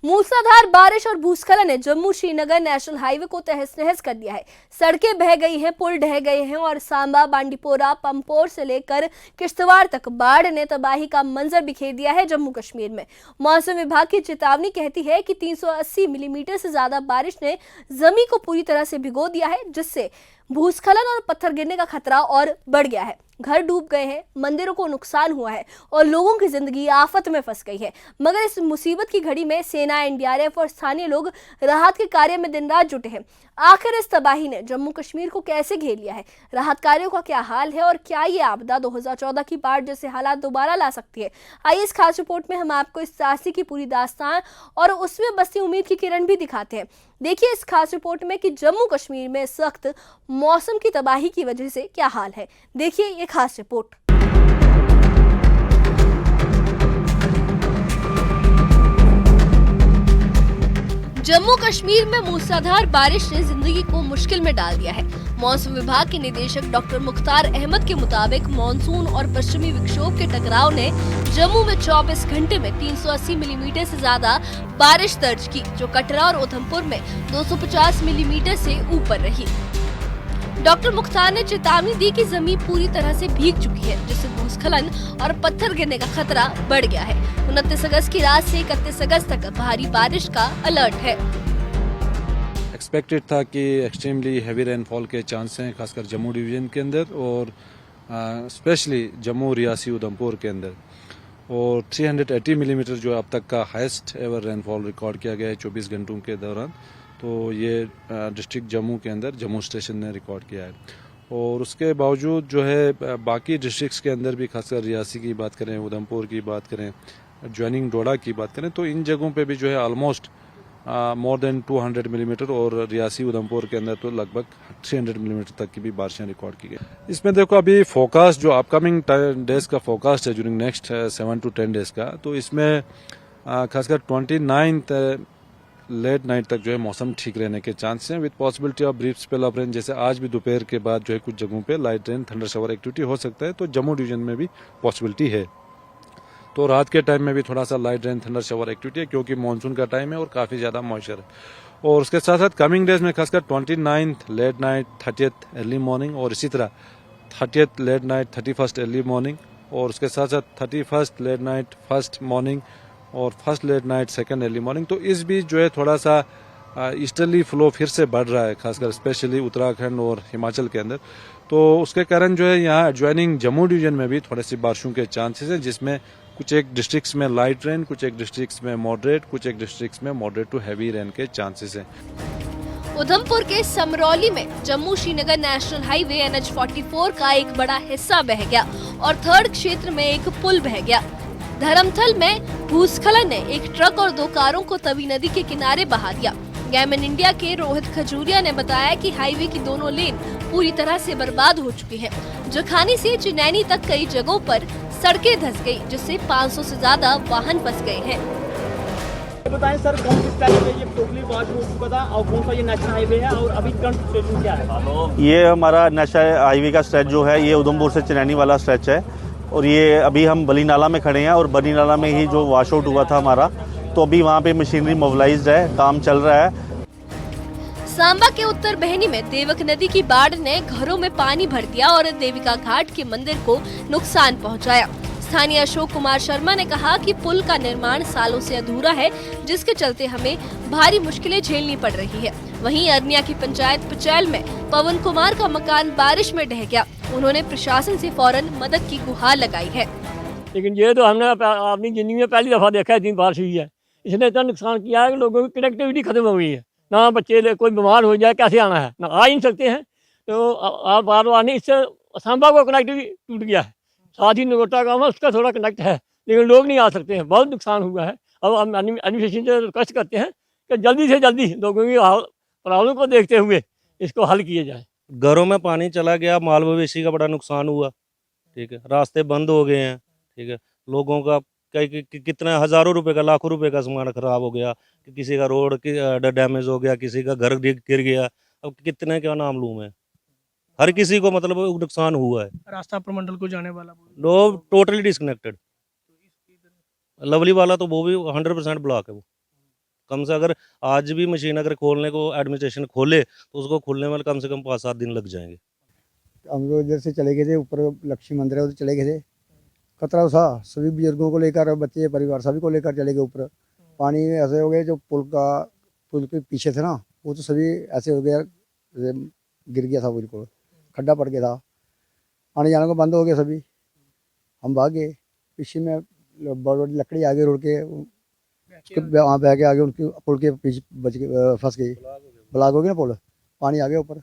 मूसलाधार बारिश और भूस्खलन ने जम्मू श्रीनगर नेशनल हाईवे को तहस नहस कर दिया है। सड़कें बह गई हैं, पुल ढह गए हैं और सांबा, बांडीपोरा, पंपोर से लेकर किश्तवाड़ तक बाढ़ ने तबाही का मंजर बिखेर दिया है। जम्मू कश्मीर में मौसम विभाग की चेतावनी कहती है कि 380 मिलीमीटर से ज्यादा बारिश ने जमीन को पूरी तरह से भिगो दिया है, जिससे भूस्खलन और पत्थर गिरने का खतरा और बढ़ गया है। घर डूब गए हैं, मंदिरों को नुकसान हुआ है और लोगों की जिंदगी आफत में फंस गई है। मगर इस मुसीबत की घड़ी में सेना, एनडीआरएफ और स्थानीय लोग राहत के कार्य में दिन रात जुटे हैं। आखिर इस तबाही ने जम्मू कश्मीर को कैसे घेर लिया है, राहत कार्यों का क्या हाल है और क्या ये आपदा 2014 की बाढ़ जैसे हालात दोबारा ला सकती है? आइए इस खास रिपोर्ट में हम आपको इस साहसी की पूरी दास्तान और उसमें बसी उम्मीद की किरण भी दिखाते हैं। देखिए इस खास रिपोर्ट में कि जम्मू कश्मीर में इस वक्त मौसम की तबाही की वजह से क्या हाल है। देखिए ये खास रिपोर्ट। जम्मू कश्मीर में मूसलाधार बारिश ने जिंदगी को मुश्किल में डाल दिया है। मौसम विभाग के निदेशक डॉक्टर मुख्तार अहमद के मुताबिक मानसून और पश्चिमी विक्षोभ के टकराव ने जम्मू में 24 घंटे में 380 मिलीमीटर से ज्यादा बारिश दर्ज की, जो कटरा और उधमपुर में 250 मिलीमीटर से ऊपर रही। डॉक्टर मुख्तार ने चेतावनी दी कि जमीन पूरी तरह से भीग चुकी है, जिससे भूस्खलन और पत्थर गिरने का खतरा बढ़ गया है। 29 अगस्त की रात से 31 अगस्त तक भारी बारिश का अलर्ट है। एक्सपेक्टेड था कि एक्सट्रीमली हैवी रेनफॉल के चांस हैं, खासकर जम्मू डिवीजन के अंदर और स्पेशली जम्मू, रियासी, उधमपुर के अंदर। और 380 मिलीमीटर जो अब तक का हाईएस्ट एवर रेनफॉल रिकॉर्ड किया गया है 24 घंटों के दौरान, तो ये डिस्ट्रिक्ट जम्मू के अंदर जम्मू स्टेशन ने रिकॉर्ड किया है। और उसके बावजूद जो है बाकी डिस्ट्रिक्ट्स के अंदर भी, खासकर रियासी की बात करें, उधमपुर की बात करें, ज्वाइनिंग डोडा की बात करें, तो इन जगहों पे भी जो है ऑलमोस्ट मोर देन 200 मिलीमीटर और रियासी, उधमपुर के अंदर तो लगभग 300 मिलीमीटर तक की भी बारिशें रिकॉर्ड की गई। इसमें देखो अभी फोकास्ट जो अपकमिंग डेज का फोकास्ट है ड्यूरिंग नेक्स्ट 7 to 10 डेज का, तो इसमें खासकर 29 लेट नाइट तक जो है मौसम ठीक रहने के चांस हैं, with possibility of brief spell of rain. जैसे आज भी दोपहर के बाद जो है कुछ जगहों पे light rain, thunder shower activity हो सकता है, तो जम्मू डिवीजन में भी पॉसिबिलिटी है। तो रात के टाइम में भी थोड़ा सा light rain, thunder shower activity है, क्योंकि मानसून का टाइम है और काफी ज्यादा मॉइस्चर है। और उसके साथ साथ कमिंग डेज में खासकर 29 late night, 30th early morning और इसी तरह 30th late night, 31st early morning और उसके साथ साथ 31st late night, 1st morning और 1st late night, 2nd early morning. तो इस बीच जो है थोड़ा सा ईस्टर्ली फ्लो फिर से बढ़ रहा है, खासकर स्पेशली उत्तराखंड और हिमाचल के अंदर। तो उसके कारण जो है यहाँ एडजॉइनिंग जम्मू डिवीजन में भी थोड़ी सी बारिशों के चांसेस हैं, जिसमें कुछ एक डिस्ट्रिक्ट्स में लाइट रेन, कुछ एक डिस्ट्रिक्ट्स में मॉडरेट, कुछ एक डिस्ट्रिक्ट्स में मॉडरेट टू हैवी रेन के चांसेस हैं। उधमपुर के समरौली में Jammu Srinagar national highway NH-44 का एक बड़ा हिस्सा बह गया और थर्ड क्षेत्र में एक पुल बह गया। धर्मथल में भूस्खलन ने एक ट्रक और 2 कारों को तवी नदी के किनारे बहा दिया। गैमन इंडिया के रोहित खजूरिया ने बताया कि हाईवे की दोनों लेन पूरी तरह से बर्बाद हो चुकी हैं। जखानी से चिनैनी तक कई जगहों पर सड़कें धंस गई, जिससे 500 से ज्यादा वाहन फंस गए हैं। बताएं सर, कौन सी स्ट्रेच पे ये टोटली वॉश हो चुका था और कौन सा ये नेशनल हाईवे है और अभी करंट सिचुएशन क्या है? ये हमारा नेशनल हाईवे का स्ट्रेच जो है, ये उधमपुर से चिनैनी वाला स्ट्रेच है और ये अभी हम बली नाला में खड़े हैं और बली नाला में ही जो वॉश आउट हुआ था हमारा, तो अभी वहाँ पे मशीनरी मोबिलाइज्ड है, काम चल रहा है। सांबा के उत्तर बहनी में देवक नदी की बाढ़ ने घरों में पानी भर दिया और देविका घाट के मंदिर को नुकसान पहुंचाया। स्थानीय अशोक कुमार शर्मा ने कहा कि पुल का निर्माण सालों से अधूरा है, जिसके चलते हमें भारी मुश्किलें झेलनी पड़ रही है। वहीं अरनिया की पंचायत पचैल में पवन कुमार का मकान बारिश में ढह गया। उन्होंने प्रशासन से फौरन मदद की गुहार लगाई है। लेकिन ये तो हमने अपनी जिंदगी में पहली दफा देखा है, 3 बारिश हुई है, इसने इतना नुकसान किया है कि लोगों की कनेक्टिविटी खत्म हो गई है। ना बच्चे कोई बीमार हो जाए, कैसे आना है, ना आ ही नहीं सकते हैं। तो आप बार बार नहीं, इससे सांबा को कनेक्टिविटी टूट गया है। साथ ही नगोटा गाँव है, उसका थोड़ा कनेक्ट है, लेकिन लोग नहीं आ सकते हैं, बहुत नुकसान हुआ है। अब हम एडमिनिस्ट्रेशन से रिक्वेस्ट करते हैं कि जल्दी से जल्दी लोगों की प्रॉब्लम को देखते हुए इसको हल किया जाए। घरों में पानी चला गया, माल मवेशी का बड़ा नुकसान हुआ, ठीक है, रास्ते बंद हो गए हैं, ठीक है, लोगों का कितने हज़ारों रुपए का, लाखों रुपए का सामान खराब हो गया, किसी का रोड डैमेज हो गया, किसी का घर गिर गया। अब कितने क्या नाम लूँ मैं, हर किसी को मतलब नुकसान हुआ है। रास्ता प्रमंडल को जाने वाला लोग टोटली डिस्कनेक्टेड। लवली वाला तो वो भी 100% ब्लॉक है वो। कम से अगर आज भी मशीन अगर खोलने को एडमिनिस्ट्रेशन खोले तो उसको खोलने में कम से कम 5-7 दिन लग जाएंगे। हम लोग इधर से चले गए थे, ऊपर लक्ष्मी मंदिर है उधर चले गए थे। खतरा था, सभी बुजुर्गों को लेकर, बच्चे, परिवार सभी को लेकर चले गए ऊपर। पानी में ऐसे हो गए, जो पुल के पीछे थे ना, वो तो सभी ऐसे हो गया, गिर गया था, बिल्कुल खड्डा पड़ गया था। आने जाने को बंद हो गया सभी। हम भाग गए, पीछे में बड़ी बड़ी लकड़ी आगे रोड के वहाँ बह के आगे उनकी पुल के पीछे बच गई, फंस गई, ब्लॉक हो गया ना पुल, पानी आ गया ऊपर।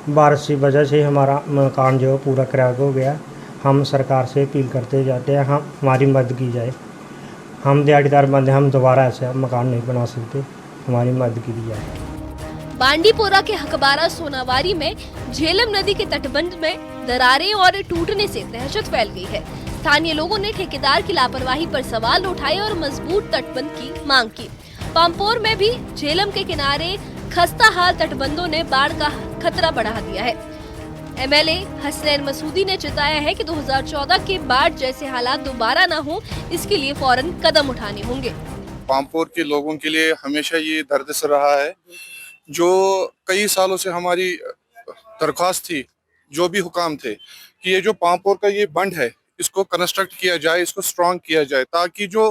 बारिश की वजह से हमारा मकान जो पूरा क्रैक हो गया। हम सरकार से अपील करते जाते हैं, हम हमारी मदद की जाए। हम दिहाड़ीदार बंदे, हम दोबारा ऐसे मकान नहीं बना सकते, हमारी मदद की जाए। बांडीपोरा के हकबारा सोनावारी में झेलम नदी के तटबंध में दरारें और टूटने से दहशत फैल गई है। स्थानीय लोगों ने ठेकेदार की लापरवाही पर सवाल उठाए और मजबूत तटबंध की मांग की। पामपोर में भी झेलम के किनारे खस्ता हाल तटबंधों ने बाढ़ का खतरा बढ़ा दिया है। एमएलए हसनैन मसूदी ने चिताया है कि 2014 के बाढ़ जैसे हालात दोबारा न हो, इसके लिए फौरन कदम उठाने होंगे। पामपोर के लोगों के लिए हमेशा ये दर्द से रहा है। जो कई सालों से हमारी दरख्वास्त थी, जो भी हुकाम थे, कि ये जो पामपोर का ये बंद है, इसको कंस्ट्रक्ट किया जाए, इसको स्ट्रॉन्ग किया जाए, ताकि जो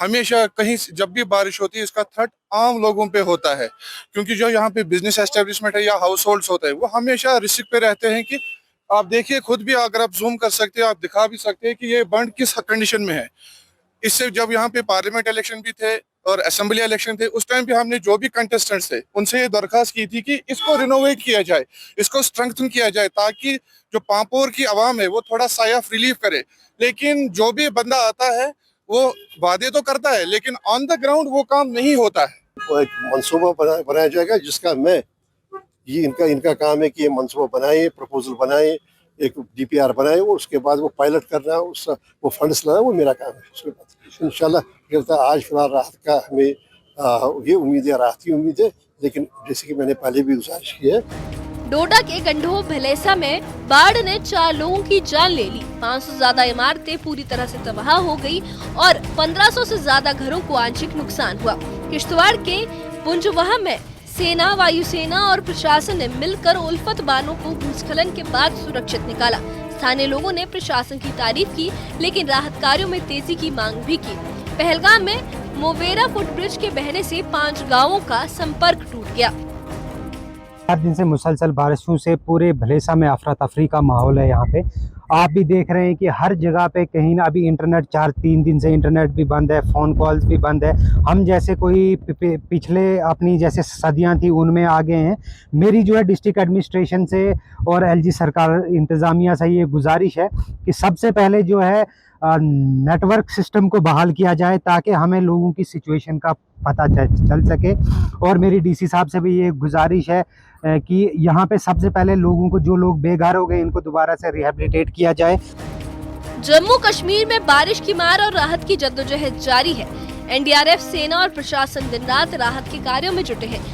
हमेशा कहीं जब भी बारिश होती है इसका थ्रेट आम लोगों पे होता है। क्योंकि जो यहाँ पे बिजनेस एस्टेब्लिशमेंट है या हाउस होल्ड्स होते हैं, वो हमेशा रिस्क पे रहते हैं। कि आप देखिए, खुद भी अगर आप जूम कर सकते हैं, आप दिखा भी सकते हैं कि ये बंद किस कंडीशन में है। इससे जब यहाँ पे पार्लियामेंट इलेक्शन भी थे और असेंबली इलेक्शन थे, उस टाइम पे हमने जो भी कंटेस्टेंट्स थे उनसे ये दरखास्त की थी कि इसको रिनोवेट किया जाए, इसको स्ट्रेंथन किया जाए, ताकि जो पामपोर की आवाम है वो थोड़ा साया ऑफ रिलीफ करे। लेकिन जो भी बंदा आता है वो वादे तो करता है, लेकिन ऑन द ग्राउंड वो काम नहीं होता है। वो एक मंसूबा बनाया जाएगा, जिसका ये इनका काम है कि ये मंसूबा बनाए, प्रपोजल बनाए, एक डीपीआर बनाए, और उसके बाद वो पायलट करना, वो फंड्स लाना, वो मेरा काम है। उसके बाद इंशाल्लाह आज फिलहाल राहत का हमें ये उम्मीद है, राहत की उम्मीद है। लेकिन जैसे कि मैंने पहले भी गुजारिश की है, डोडा के गंढो भलेसा में बाढ़ ने 4 लोगों की जान ले ली। 500 से ज्यादा इमारतें पूरी तरह से तबाह हो गई और 1500 से ज्यादा घरों को आंशिक नुकसान हुआ। किश्तवाड़ के पुंजवाह में सेना, वायुसेना और प्रशासन ने मिलकर उल्फत बानों को भूस्खलन के बाद सुरक्षित निकाला। स्थानीय लोगों ने प्रशासन की तारीफ की, लेकिन राहत कार्यों में तेजी की मांग भी की। पहलगाम में मोवेरा फुटब्रिज के बहने से 5 गाँवों का संपर्क टूट गया। 4 दिन से मुसलसल बारिशों से पूरे भलेसा में अफरा तफरी का माहौल है। यहाँ पे आप भी देख रहे हैं कि हर जगह पे कहीं ना, अभी इंटरनेट 4-3 दिन से इंटरनेट भी बंद है, फ़ोन कॉल्स भी बंद है। हम जैसे कोई पिछले अपनी जैसे सदियां थी उनमें आ गए हैं। मेरी जो है डिस्ट्रिक्ट एडमिनिस्ट्रेशन से और एलजी सरकार इंतज़ामिया से ये गुजारिश है कि सबसे पहले जो है नेटवर्क सिस्टम को बहाल किया जाए, ताकि हमें लोगों की सिचुएशन का पता चल सके। और मेरी डीसी साहब से भी ये गुजारिश है कि यहाँ पे सबसे पहले लोगों को, जो लोग बेघर हो गए, इनको दोबारा से रिहेबिलिटेट किया जाए। जम्मू कश्मीर में बारिश की मार और राहत की जद्दोजहद जारी है। एनडीआरएफ, सेना और प्रशासन दिन रात राहत के कार्यों में जुटे हैं,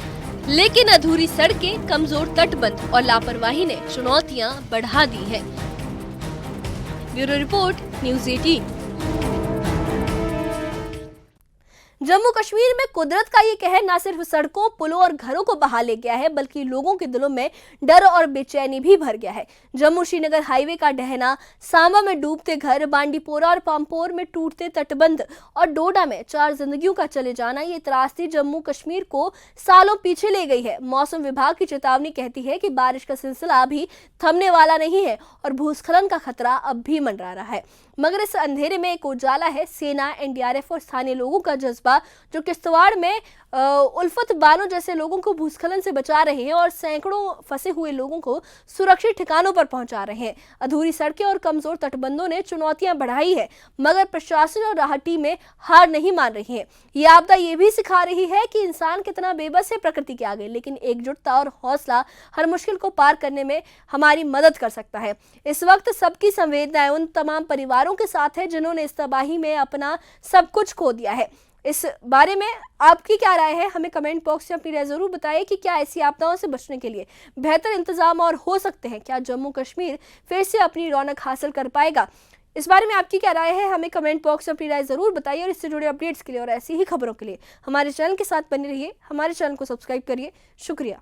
लेकिन अधूरी सड़कें, कमजोर तटबंध और लापरवाही ने चुनौतियां बढ़ा दी हैं। Bureau report, news 18। Jammu Kashmir में कुदरत का ये कहर न सिर्फ सड़कों, पुलों और घरों को बहा ले गया है, बल्कि लोगों के दिलों में डर और बेचैनी भी भर गया है। जम्मू श्रीनगर हाईवे का ढहना, सांबा में डूबते घर, बांडीपोरा और पामपोर में टूटते तटबंध और डोडा में 4 जिंदगियों का चले जाना, ये त्रासदी जम्मू कश्मीर को सालों पीछे ले गई है। मौसम विभाग की चेतावनी कहती है कि बारिश का सिलसिला अभी थमने वाला नहीं है और भूस्खलन का खतरा अब भी मंडरा रहा है। मगर इस अंधेरे में एक उजाला है, सेना, एनडीआरएफ और स्थानीय लोगों का जज्बा, जो किश्तवाड़ में उल्फत बानो जैसे लोगों को भूस्खलन से बचा रहे हैं और सैकड़ों फंसे हुए लोगों को सुरक्षित ठिकानों पर पहुंचा रहे हैं। अधूरी सड़कें और कमजोर तटबंधों ने चुनौतियां बढ़ाई है, मगर प्रशासन और राहत टीमें हार नहीं मान रही हैं। ये आपदा ये भी सिखा रही है कि इंसान कितना बेबस है प्रकृति के आगे, लेकिन एकजुटता और हौसला हर मुश्किल को पार करने में हमारी मदद कर सकता है। इस वक्त सबकी संवेदनाएं उन तमाम परिवारों के साथ है जिन्होंने इस तबाही में अपना सब कुछ खो दिया है। इस बारे में आपकी क्या राय है? हमें कमेंट बॉक्स में अपनी राय जरूर बताइए कि क्या ऐसी आपदाओं से बचने के लिए बेहतर इंतजाम और हो सकते हैं? क्या जम्मू कश्मीर फिर से अपनी रौनक हासिल कर पाएगा? इस बारे में आपकी क्या राय है, हमें कमेंट बॉक्स में अपनी राय जरूर बताइए। और इससे जुड़े अपडेट्स के लिए और ऐसी ही खबरों के लिए हमारे चैनल के साथ बने रहिए, हमारे चैनल को सब्सक्राइब करिए। शुक्रिया।